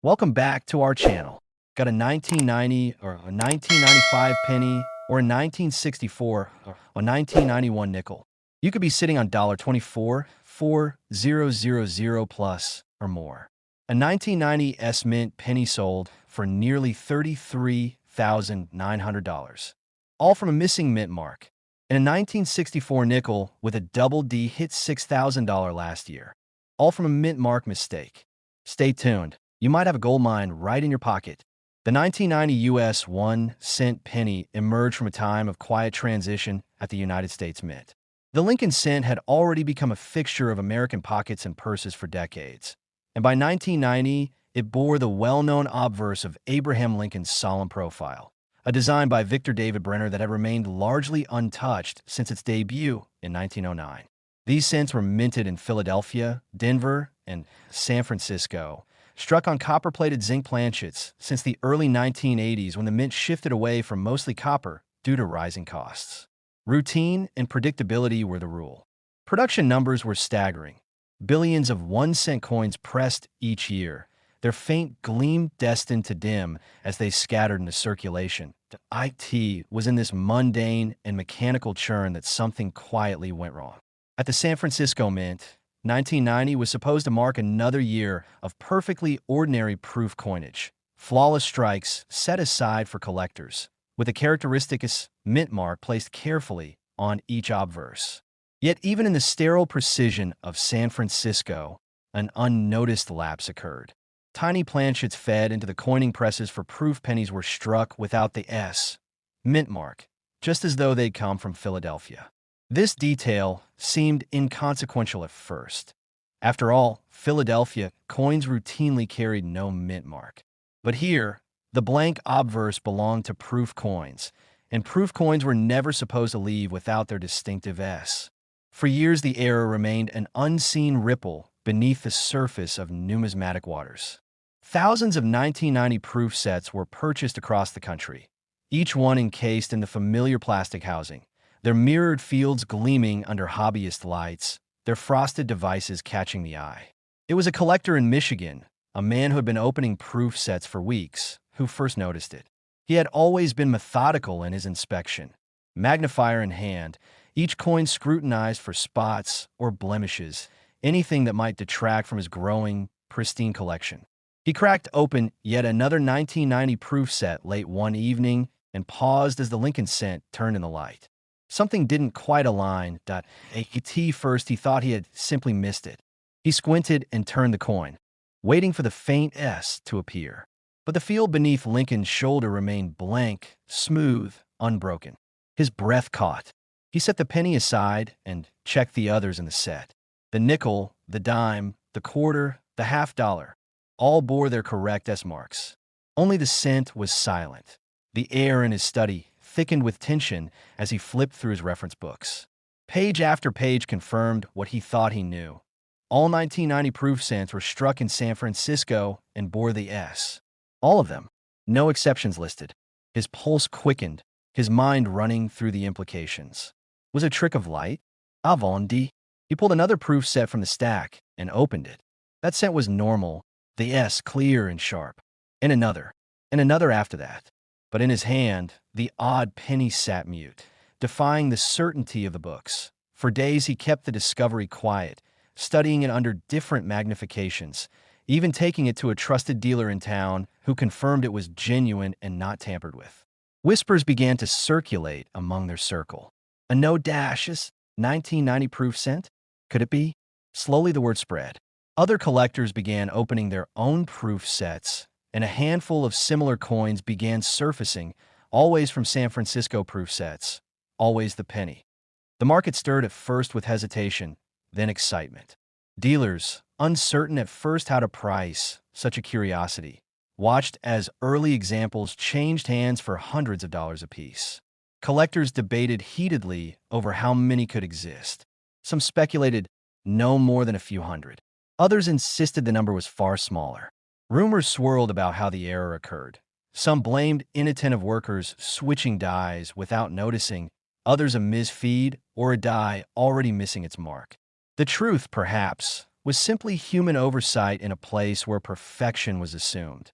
Welcome back to our channel. Got a 1990 or a 1995 penny or a 1964 or a 1991 nickel. You could be sitting on $24,4000 plus or more. A 1990 S Mint penny sold for nearly $33,900, all from a missing mint mark. And a 1964 nickel with a double D hit $6,000 last year, all from a mint mark mistake. Stay tuned. You might have a gold mine right in your pocket. The 1990 U.S. 1-cent penny emerged from a time of quiet transition at the United States Mint. The Lincoln cent had already become a fixture of American pockets and purses for decades, and by 1990, it bore the well-known obverse of Abraham Lincoln's solemn profile, a design by Victor David Brenner that had remained largely untouched since its debut in 1909. These cents were minted in Philadelphia, Denver, and San Francisco, struck on copper-plated zinc planchets since the early 1980s when the mint shifted away from mostly copper due to rising costs. Routine and predictability were the rule. Production numbers were staggering. Billions of 1-cent coins pressed each year, their faint gleam destined to dim as they scattered into circulation. It was in this mundane and mechanical churn that something quietly went wrong. At the San Francisco Mint, 1990 was supposed to mark another year of perfectly ordinary proof coinage, flawless strikes set aside for collectors, with a characteristic mint mark placed carefully on each obverse. Yet even in the sterile precision of San Francisco, an unnoticed lapse occurred. Tiny planchets fed into the coining presses for proof pennies were struck without the S mint mark, just as though they'd come from Philadelphia. This detail seemed inconsequential at first. After all, Philadelphia coins routinely carried no mint mark. But here, the blank obverse belonged to proof coins, and proof coins were never supposed to leave without their distinctive S. For years, the error remained an unseen ripple beneath the surface of numismatic waters. Thousands of 1990 proof sets were purchased across the country, each one encased in the familiar plastic housing, their mirrored fields gleaming under hobbyist lights, their frosted devices catching the eye. It was a collector in Michigan, a man who had been opening proof sets for weeks, who first noticed it. He had always been methodical in his inspection, magnifier in hand, each coin scrutinized for spots or blemishes, anything that might detract from his growing, pristine collection. He cracked open yet another 1990 proof set late one evening and paused as the Lincoln cent turned in the light. Something didn't quite align. At first, he thought he had simply missed it. He squinted and turned the coin, waiting for the faint S to appear. But the field beneath Lincoln's shoulder remained blank, smooth, unbroken. His breath caught. He set the penny aside and checked the others in the set. The nickel, the dime, the quarter, the $half, all bore their correct S marks. Only the cent was silent. The air in his study thickened with tension as he flipped through his reference books. Page after page confirmed what he thought he knew. All 1990 proof cents were struck in San Francisco and bore the S. All of them. No exceptions listed. His pulse quickened, his mind running through the implications. Was it a trick of light? Avondi. He pulled another proof set from the stack and opened it. That cent was normal, the S clear and sharp. And another after that. But in his hand, the odd penny sat mute, defying the certainty of the books. For days he kept the discovery quiet, studying it under different magnifications, even taking it to a trusted dealer in town who confirmed it was genuine and not tampered with. Whispers began to circulate among their circle. A no dashes, 1990 proof cent? Could it be? Slowly the word spread. Other collectors began opening their own proof sets, and a handful of similar coins began surfacing, always from San Francisco proof sets, always the penny. The market stirred at first with hesitation, then excitement. Dealers, uncertain at first how to price such a curiosity, watched as early examples changed hands for hundreds of dollars apiece. Collectors debated heatedly over how many could exist. Some speculated no more than a few hundred. Others insisted the number was far smaller. Rumors swirled about how the error occurred. Some blamed inattentive workers switching dies without noticing, others a misfeed or a die already missing its mark. The truth, perhaps, was simply human oversight in a place where perfection was assumed.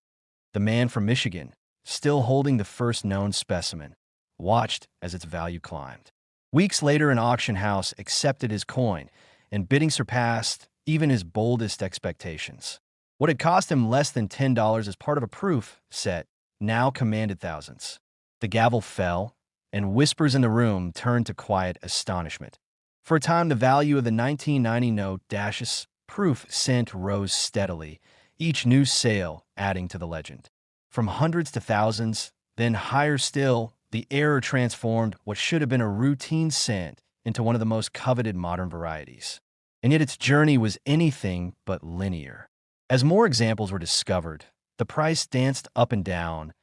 The man from Michigan, still holding the first known specimen, watched as its value climbed. Weeks later, an auction house accepted his coin, and bidding surpassed even his boldest expectations. What had cost him less than $10 as part of a proof set now commanded thousands. The gavel fell, and whispers in the room turned to quiet astonishment. For a time, the value of the 1990 note Dash's proof cent rose steadily, each new sale adding to the legend. From hundreds to thousands, then higher still, the error transformed what should have been a routine cent into one of the most coveted modern varieties. And yet its journey was anything but linear. As more examples were discovered, the price danced up and down,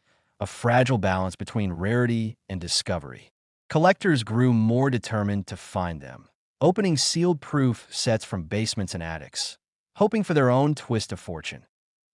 a fragile balance between rarity and discovery. Collectors grew more determined to find them, opening sealed proof sets from basements and attics, hoping for their own twist of fortune.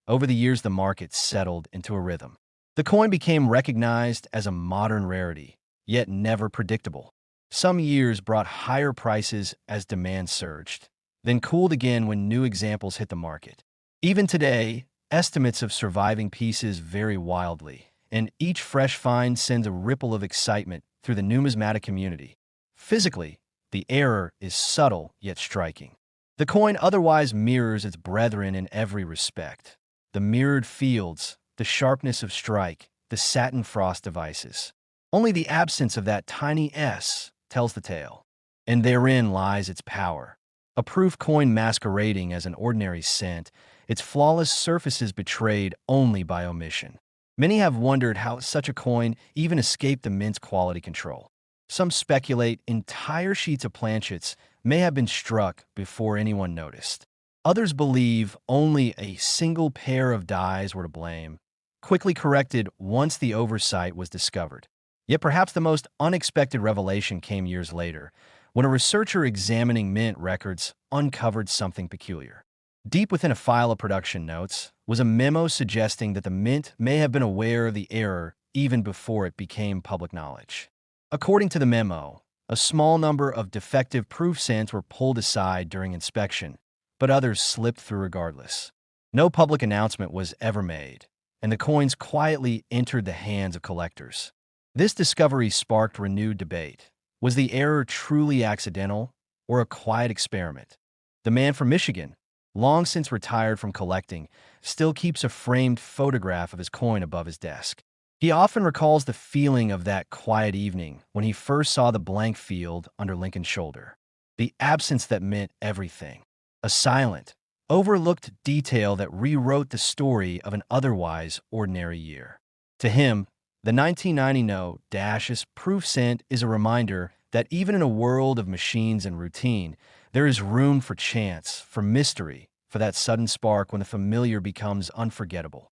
Over the years, the market settled into a rhythm. The coin became recognized as a modern rarity, yet never predictable. Some years brought higher prices as demand surged, then cooled again when new examples hit the market. Even today, estimates of surviving pieces vary wildly, and each fresh find sends a ripple of excitement through the numismatic community. Physically, the error is subtle yet striking. The coin otherwise mirrors its brethren in every respect. The mirrored fields, the sharpness of strike, the satin frost devices. Only the absence of that tiny S tells the tale. And therein lies its power. A proof coin masquerading as an ordinary cent, its flawless surfaces betrayed only by omission. Many have wondered how such a coin even escaped the mint's quality control. Some speculate entire sheets of planchets may have been struck before anyone noticed. Others believe only a single pair of dies were to blame, quickly corrected once the oversight was discovered. Yet perhaps the most unexpected revelation came years later, when a researcher examining mint records uncovered something peculiar. Deep within a file of production notes was a memo suggesting that the mint may have been aware of the error even before it became public knowledge. According to the memo, a small number of defective proof cents were pulled aside during inspection, but others slipped through regardless. No public announcement was ever made, and the coins quietly entered the hands of collectors. This discovery sparked renewed debate. Was the error truly accidental or a quiet experiment? The man from Michigan, long since retired from collecting, still keeps a framed photograph of his coin above his desk. He often recalls the feeling of that quiet evening when he first saw the blank field under Lincoln's shoulder. The absence that meant everything. A silent, overlooked detail that rewrote the story of an otherwise ordinary year. To him, the 1990 note Dash's proof cent is a reminder that even in a world of machines and routine, there is room for chance, for mystery, for that sudden spark when the familiar becomes unforgettable.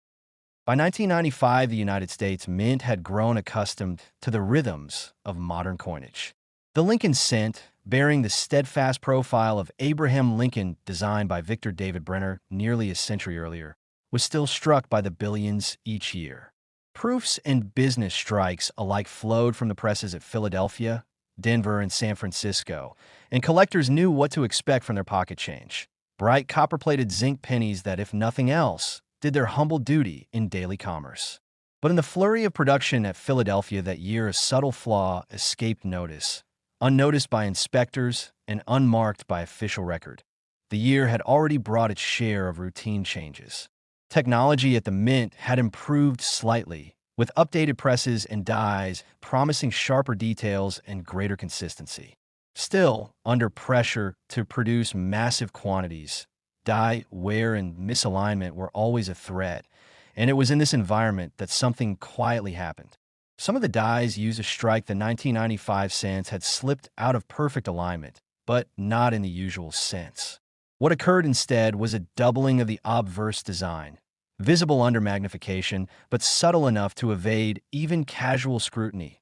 By 1995, the United States Mint had grown accustomed to the rhythms of modern coinage. The Lincoln cent, bearing the steadfast profile of Abraham Lincoln designed by Victor David Brenner nearly a century earlier, was still struck by the billions each year. Proofs and business strikes alike flowed from the presses at Philadelphia, Denver, and San Francisco, and collectors knew what to expect from their pocket change. Bright copper-plated zinc pennies that, if nothing else, did their humble duty in daily commerce. But in the flurry of production at Philadelphia that year, a subtle flaw escaped notice, unnoticed by inspectors and unmarked by official record. The year had already brought its share of routine changes. Technology at the mint had improved slightly, with updated presses and dies promising sharper details and greater consistency. Still, under pressure to produce massive quantities, die, wear, and misalignment were always a threat, and it was in this environment that something quietly happened. Some of the dies used to strike the 1995 cents had slipped out of perfect alignment, but not in the usual sense. What occurred instead was a doubling of the obverse design, visible under magnification, but subtle enough to evade even casual scrutiny.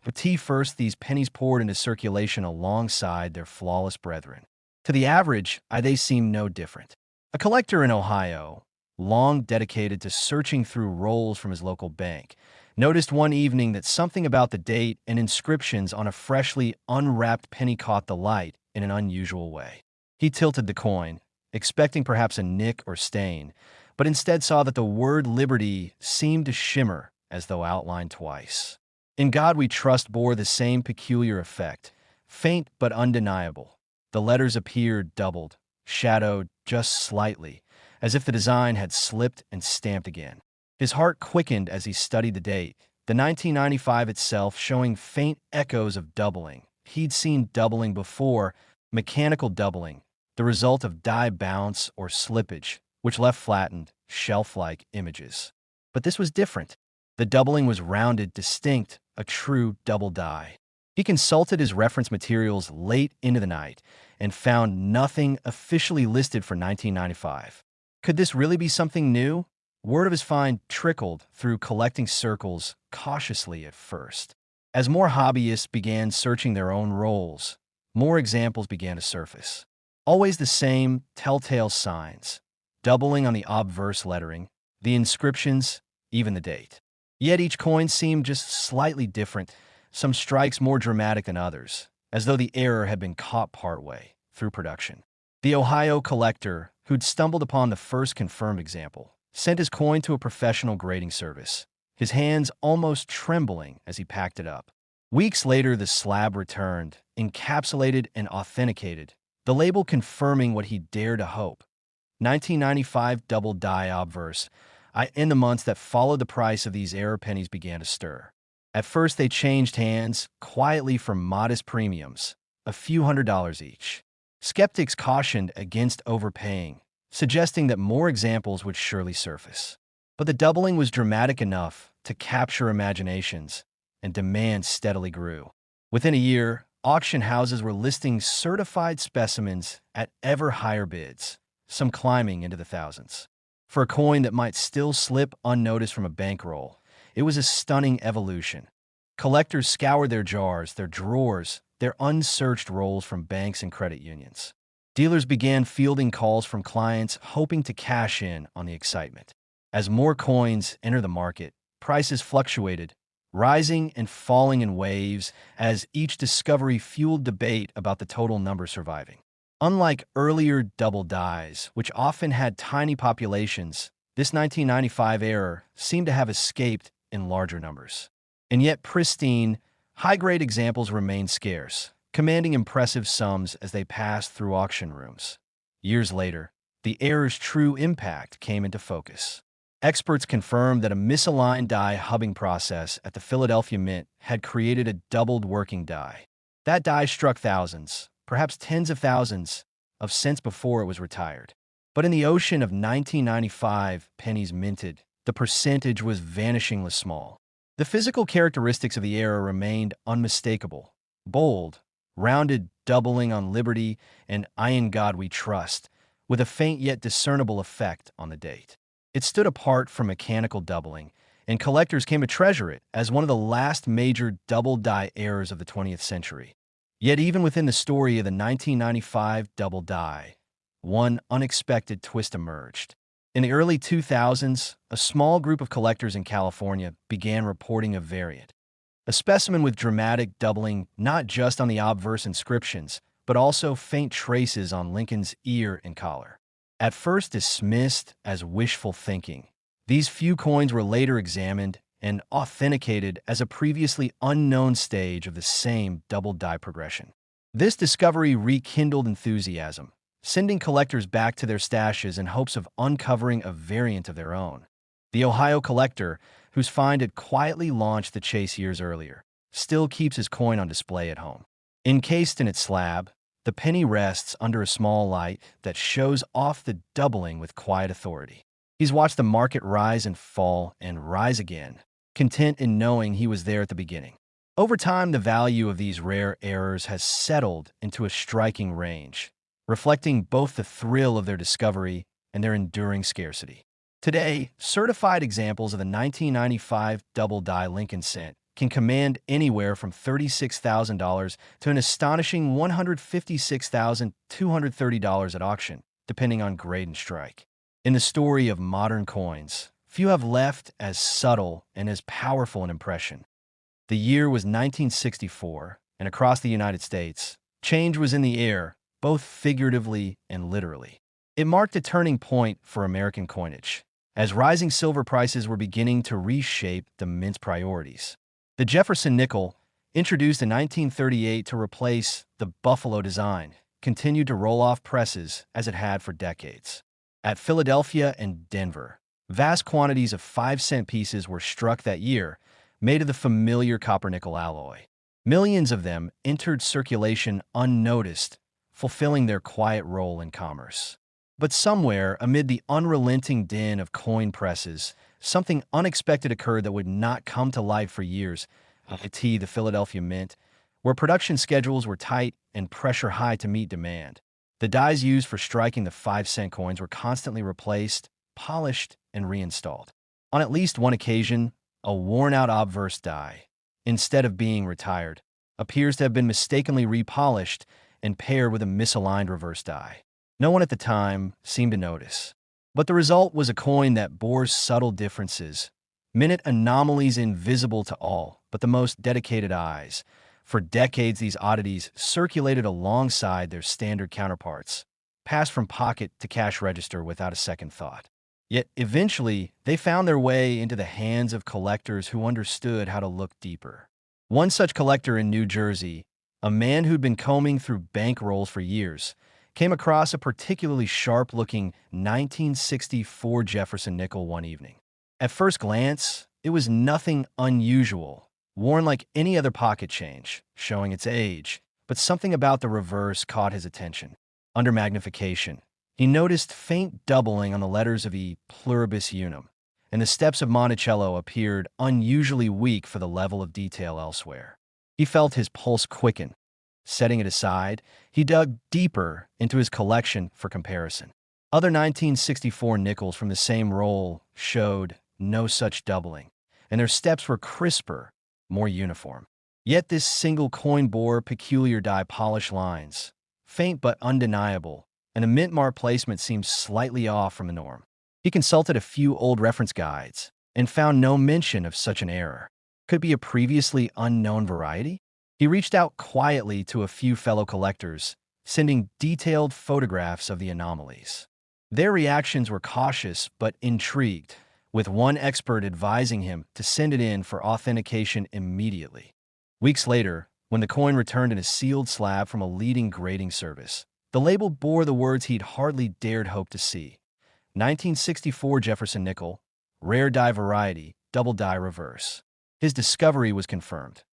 With tea first, these pennies poured into circulation alongside their flawless brethren. To the average, they seemed no different. A collector in Ohio, long dedicated to searching through rolls from his local bank, noticed one evening that something about the date and inscriptions on a freshly unwrapped penny caught the light in an unusual way. He tilted the coin, expecting perhaps a nick or stain, but instead saw that the word liberty seemed to shimmer as though outlined twice. In God We Trust bore the same peculiar effect, faint but undeniable. The letters appeared doubled, shadowed just slightly, as if the design had slipped and stamped again. His heart quickened as he studied the date, the 1995 itself showing faint echoes of doubling. He'd seen doubling before, mechanical doubling, the result of die bounce or slippage, which left flattened, shelf-like images. But this was different. The doubling was rounded, distinct, a true double die. He consulted his reference materials late into the night and found nothing officially listed for 1995. Could this really be something new? Word of his find trickled through collecting circles cautiously at first. As more hobbyists began searching their own roles, more examples began to surface. Always the same telltale signs, doubling on the obverse lettering, the inscriptions, even the date. Yet each coin seemed just slightly different, some strikes more dramatic than others, as though the error had been caught partway through production. The Ohio collector, who'd stumbled upon the first confirmed example, sent his coin to a professional grading service, his hands almost trembling as he packed it up. Weeks later, the slab returned, encapsulated and authenticated, the label confirming what he dared to hope. 1995 double die obverse. In the months that followed, the price of these error pennies began to stir. At first, they changed hands, quietly for modest premiums, a few $100s each. Skeptics cautioned against overpaying, suggesting that more examples would surely surface. But the doubling was dramatic enough to capture imaginations, and demand steadily grew. Within a year, auction houses were listing certified specimens at ever higher bids, some climbing into the thousands. For a coin that might still slip unnoticed from a bankroll, it was a stunning evolution. Collectors scoured their jars, their drawers, their unsearched rolls from banks and credit unions. Dealers began fielding calls from clients hoping to cash in on the excitement. As more coins entered the market, prices fluctuated, rising and falling in waves as each discovery fueled debate about the total number surviving. Unlike earlier double dies, which often had tiny populations, this 1995 error seemed to have escaped in larger numbers. And yet pristine, high-grade examples remained scarce, commanding impressive sums as they passed through auction rooms. Years later, the error's true impact came into focus. Experts confirmed that a misaligned die hubbing process at the Philadelphia Mint had created a doubled working die. That die struck thousands, perhaps tens of thousands, of cents before it was retired. But in the ocean of 1995 pennies minted, the percentage was vanishingly small. The physical characteristics of the error remained unmistakable: bold, rounded doubling on Liberty and In God We Trust, with a faint yet discernible effect on the date. It stood apart from mechanical doubling, and collectors came to treasure it as one of the last major double die errors of the 20th century. Yet even within the story of the 1995 double die, one unexpected twist emerged. In the early 2000s, a small group of collectors in California began reporting a variant, a specimen with dramatic doubling not just on the obverse inscriptions, but also faint traces on Lincoln's ear and collar. At first dismissed as wishful thinking, these few coins were later examined and authenticated as a previously unknown stage of the same double die progression. This discovery rekindled enthusiasm, sending collectors back to their stashes in hopes of uncovering a variant of their own. The Ohio collector, whose find had quietly launched the chase years earlier, still keeps his coin on display at home. Encased in its slab, the penny rests under a small light that shows off the doubling with quiet authority. He's watched the market rise and fall and rise again, content in knowing he was there at the beginning. Over time, the value of these rare errors has settled into a striking range, reflecting both the thrill of their discovery and their enduring scarcity. Today, certified examples of the 1995 double die Lincoln cent can command anywhere from $36,000 to an astonishing $156,230 at auction, depending on grade and strike. In the story of modern coins, few have left as subtle and as powerful an impression. The year was 1964, and across the United States, change was in the air, both figuratively and literally. It marked a turning point for American coinage, as rising silver prices were beginning to reshape the mint's priorities. The Jefferson nickel, introduced in 1938 to replace the Buffalo design, continued to roll off presses as it had for decades. At Philadelphia and Denver, vast quantities of 5-cent pieces were struck that year, made of the familiar copper-nickel alloy. Millions of them entered circulation unnoticed, fulfilling their quiet role in commerce. But somewhere, amid the unrelenting din of coin presses, something unexpected occurred that would not come to life for years. The Philadelphia Mint, where production schedules were tight and pressure high to meet demand. The dies used for striking the 5-cent coins were constantly replaced, polished, and reinstalled. On at least one occasion, a worn-out obverse die, instead of being retired, appears to have been mistakenly repolished and paired with a misaligned reverse die. No one at the time seemed to notice. But the result was a coin that bore subtle differences, minute anomalies invisible to all but the most dedicated eyes. For decades, these oddities circulated alongside their standard counterparts, passed from pocket to cash register without a second thought. Yet eventually, they found their way into the hands of collectors who understood how to look deeper. One such collector in New Jersey, a man who'd been combing through bank rolls for years, came across a particularly sharp-looking 1964 Jefferson nickel one evening. At first glance, it was nothing unusual, worn like any other pocket change, showing its age, but something about the reverse caught his attention. Under magnification, he noticed faint doubling on the letters of E pluribus unum, and the steps of Monticello appeared unusually weak for the level of detail elsewhere. He felt his pulse quicken. Setting it aside, he dug deeper into his collection for comparison. Other 1964 nickels from the same roll showed no such doubling, and their steps were crisper, more uniform. Yet this single coin bore peculiar die polish lines, faint but undeniable, and the mint mark placement seemed slightly off from the norm. He consulted a few old reference guides and found no mention of such an error. Could it be a previously unknown variety? He reached out quietly to a few fellow collectors, sending detailed photographs of the anomalies. Their reactions were cautious but intrigued, with one expert advising him to send it in for authentication immediately. Weeks later, when the coin returned in a sealed slab from a leading grading service, the label bore the words he'd hardly dared hope to see: 1964 Jefferson nickel, rare die variety, double die reverse. His discovery was confirmed.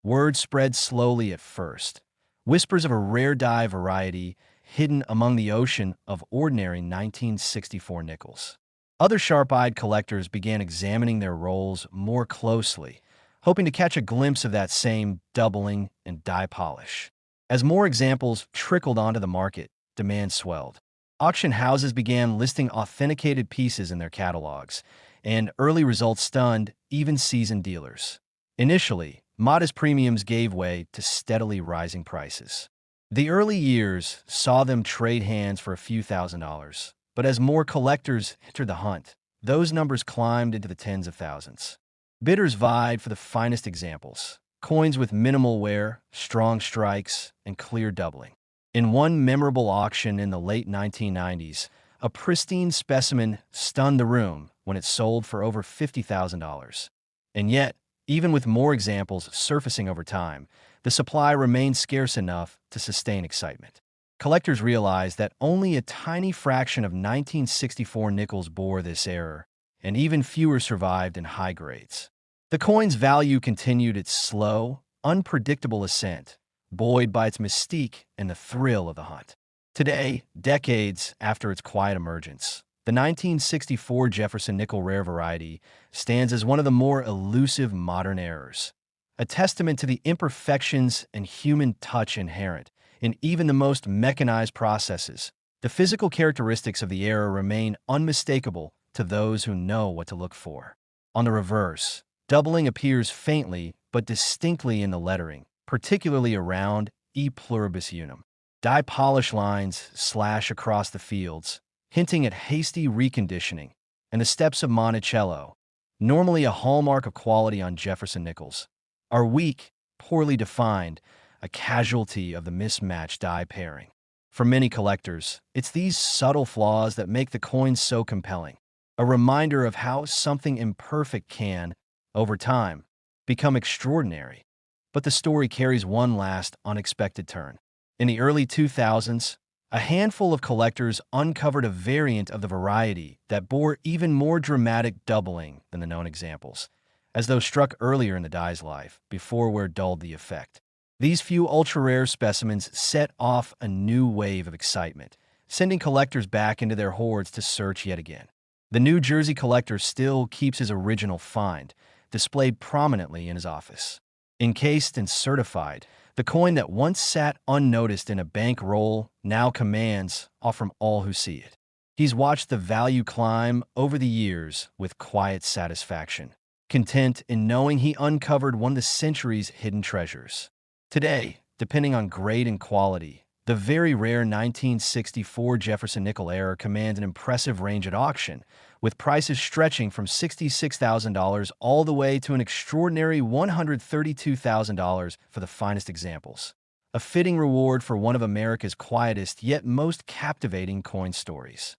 Word spread slowly at first, whispers of a rare die variety hidden among the ocean of ordinary 1964 nickels. Other sharp-eyed collectors began examining their rolls more closely, hoping to catch a glimpse of that same doubling and die polish. As more examples trickled onto the market, demand swelled. Auction houses began listing authenticated pieces in their catalogs, and early results stunned even seasoned dealers. Initially, modest premiums gave way to steadily rising prices. The early years saw them trade hands for a few $1,000s, but as more collectors entered the hunt, those numbers climbed into the tens of thousands. Bidders vied for the finest examples, coins with minimal wear, strong strikes, and clear doubling. In one memorable auction in the late 1990s, a pristine specimen stunned the room when it sold for over $50,000. And yet, even with more examples surfacing over time, the supply remained scarce enough to sustain excitement. Collectors realized that only a tiny fraction of 1964 nickels bore this error, and even fewer survived in high grades. The coin's value continued its slow, unpredictable ascent, buoyed by its mystique and the thrill of the hunt. Today, decades after its quiet emergence, the 1964 Jefferson nickel rare variety stands as one of the more elusive modern errors, a testament to the imperfections and human touch inherent in even the most mechanized processes. The physical characteristics of the error remain unmistakable to those who know what to look for. On the reverse, doubling appears faintly but distinctly in the lettering, particularly around E pluribus unum. Die polish lines slash across the fields, hinting at hasty reconditioning, and the steps of Monticello, normally a hallmark of quality on Jefferson nickels, are weak, poorly defined, a casualty of the mismatched die pairing. For many collectors, it's these subtle flaws that make the coins so compelling. A reminder of how something imperfect can, over time, become extraordinary. But the story carries one last unexpected turn. In the early 2000s, a handful of collectors uncovered a variant of the variety that bore even more dramatic doubling than the known examples, as though struck earlier in the die's life, before wear dulled the effect. These few ultra-rare specimens set off a new wave of excitement, sending collectors back into their hoards to search yet again. The New Jersey collector still keeps his original find, displayed prominently in his office. Encased and certified, the coin that once sat unnoticed in a bank roll now commands awe from all who see it. He's watched the value climb over the years with quiet satisfaction, content in knowing he uncovered one of the century's hidden treasures. Today, depending on grade and quality, the very rare 1964 Jefferson nickel error commands an impressive range at auction, with prices stretching from $66,000 all the way to an extraordinary $132,000 for the finest examples. A fitting reward for one of America's quietest yet most captivating coin stories.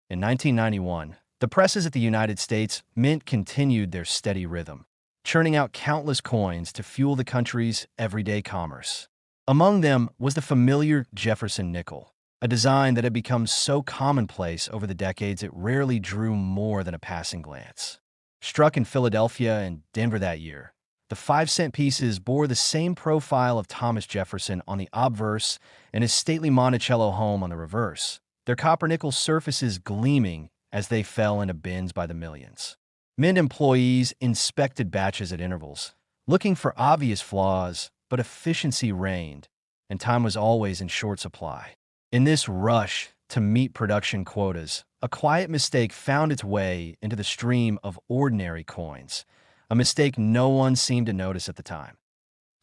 In 1991, the presses at the United States Mint continued their steady rhythm, churning out countless coins to fuel the country's everyday commerce. Among them was the familiar Jefferson nickel, a design that had become so commonplace over the decades it rarely drew more than a passing glance. Struck in Philadelphia and Denver that year, the 5-cent pieces bore the same profile of Thomas Jefferson on the obverse and his stately Monticello home on the reverse, their copper-nickel surfaces gleaming as they fell into bins by the millions. Mint employees inspected batches at intervals, looking for obvious flaws, but efficiency reigned, and time was always in short supply. In this rush to meet production quotas, a quiet mistake found its way into the stream of ordinary coins, a mistake no one seemed to notice at the time.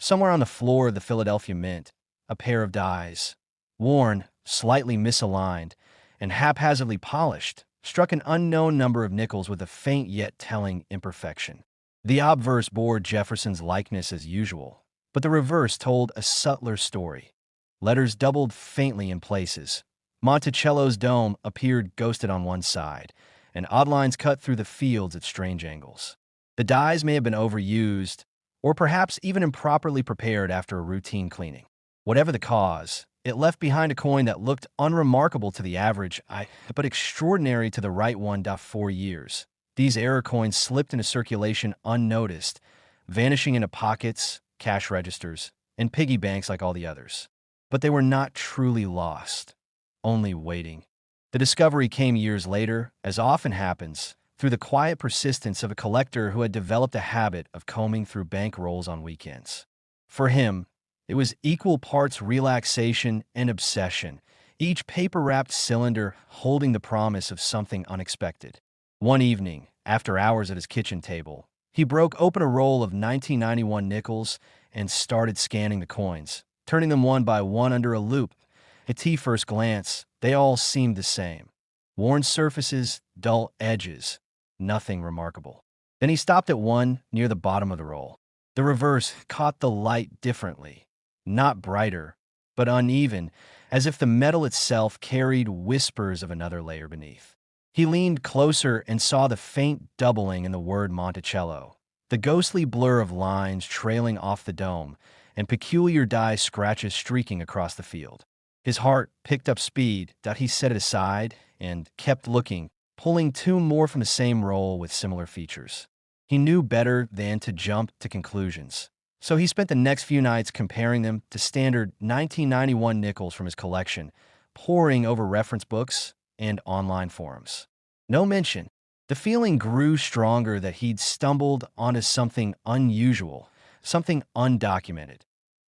Somewhere on the floor of the Philadelphia Mint, a pair of dies, worn, slightly misaligned, and haphazardly polished, struck an unknown number of nickels with a faint yet telling imperfection. The obverse bore Jefferson's likeness as usual, but the reverse told a subtler story. Letters doubled faintly in places. Monticello's dome appeared ghosted on one side, and odd lines cut through the fields at strange angles. The dies may have been overused, or perhaps even improperly prepared after a routine cleaning. Whatever the cause, it left behind a coin that looked unremarkable to the average eye, but extraordinary to the right one. 4 years. These error coins slipped into circulation unnoticed, vanishing into pockets, cash registers, and piggy banks like all the others. But they were not truly lost, only waiting. The discovery came years later, as often happens, through the quiet persistence of a collector who had developed a habit of combing through bank rolls on weekends. For him, it was equal parts relaxation and obsession, each paper-wrapped cylinder holding the promise of something unexpected. One evening, after hours at his kitchen table, he broke open a roll of 1991 nickels and started scanning the coins, turning them one by one under a loupe. At first glance, they all seemed the same. Worn surfaces, dull edges, nothing remarkable. Then he stopped at one near the bottom of the roll. The reverse caught the light differently, not brighter, but uneven, as if the metal itself carried whispers of another layer beneath. He leaned closer and saw the faint doubling in the word Monticello, the ghostly blur of lines trailing off the dome, and peculiar die scratches streaking across the field. His heart picked up speed. He set it aside and kept looking, pulling 2 more from the same roll with similar features. He knew better than to jump to conclusions, so he spent the next few nights comparing them to standard 1991 nickels from his collection, poring over reference books and online forums. No mention. The feeling grew stronger that he'd stumbled onto something unusual, something undocumented.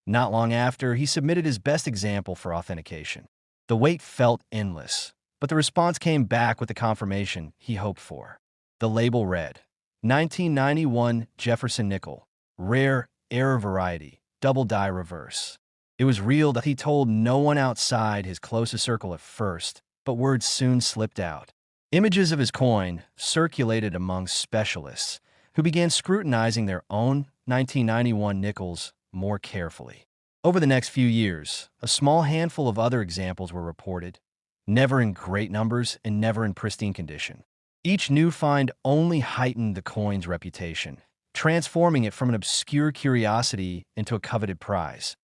Not long after, he submitted his best example for authentication. The wait felt endless, but the response came back with the confirmation he hoped for. The label read, 1991 Jefferson nickel, rare, error variety, double die reverse. It was real. He told no one outside his closest circle at first, but words soon slipped out. Images of his coin circulated among specialists, who began scrutinizing their own 1991 nickels more carefully. Over the next few years, a small handful of other examples were reported, never in great numbers and never in pristine condition. Each new find only heightened the coin's reputation, transforming it from an obscure curiosity into a coveted prize.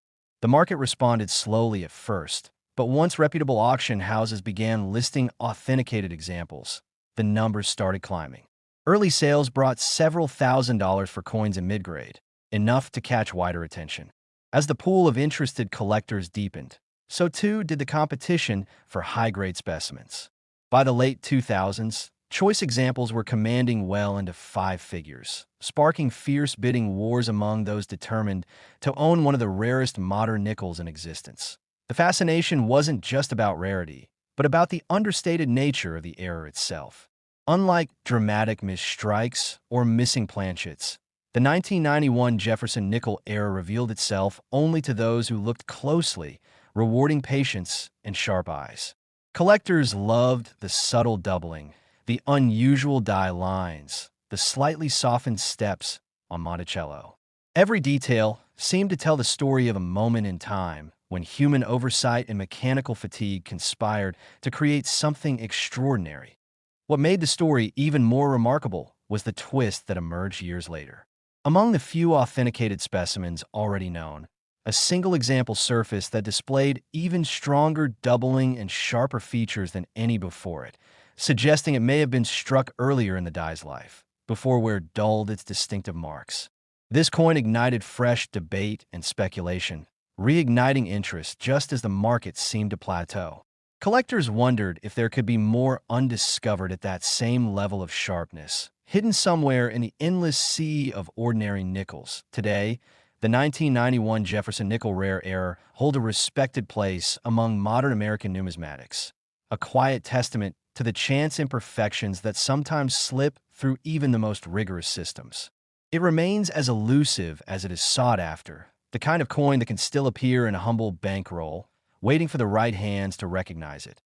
The market responded slowly at first, but once reputable auction houses began listing authenticated examples, the numbers started climbing. Early sales brought several $1,000s for coins in mid-grade, enough to catch wider attention. As the pool of interested collectors deepened, so too did the competition for high-grade specimens. By the late 2000s, choice examples were commanding well into five figures, sparking fierce bidding wars among those determined to own one of the rarest modern nickels in existence. The fascination wasn't just about rarity, but about the understated nature of the error itself. Unlike dramatic misstrikes or missing planchets, the 1991 Jefferson nickel error revealed itself only to those who looked closely, rewarding patience and sharp eyes. Collectors loved the subtle doubling, the unusual die lines, the slightly softened steps on Monticello. Every detail seemed to tell the story of a moment in time when human oversight and mechanical fatigue conspired to create something extraordinary. What made the story even more remarkable was the twist that emerged years later. Among the few authenticated specimens already known, a single example surfaced that displayed even stronger doubling and sharper features than any before it, suggesting it may have been struck earlier in the die's life, before wear dulled its distinctive marks. This coin ignited fresh debate and speculation, reigniting interest just as the market seemed to plateau. Collectors wondered if there could be more undiscovered at that same level of sharpness, hidden somewhere in the endless sea of ordinary nickels. Today, the 1991 Jefferson nickel rare error hold a respected place among modern American numismatics, a quiet testament to the chance imperfections that sometimes slip through even the most rigorous systems. It remains as elusive as it is sought after, the kind of coin that can still appear in a humble bankroll, waiting for the right hands to recognize it.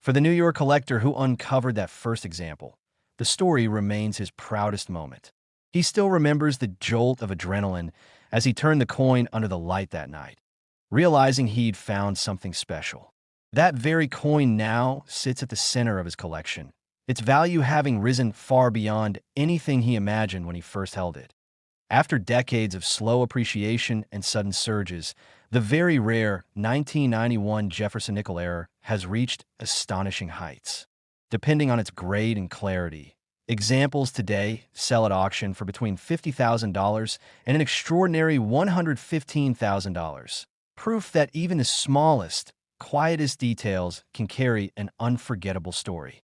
For the New York collector who uncovered that first example, the story remains his proudest moment. He still remembers the jolt of adrenaline as he turned the coin under the light that night, realizing he'd found something special. That very coin now sits at the center of his collection, its value having risen far beyond anything he imagined when he first held it. After decades of slow appreciation and sudden surges, the very rare 1991 Jefferson nickel error has reached astonishing heights. Depending on its grade and clarity, examples today sell at auction for between $50,000 and an extraordinary $115,000. Proof that even the smallest, quietest details can carry an unforgettable story.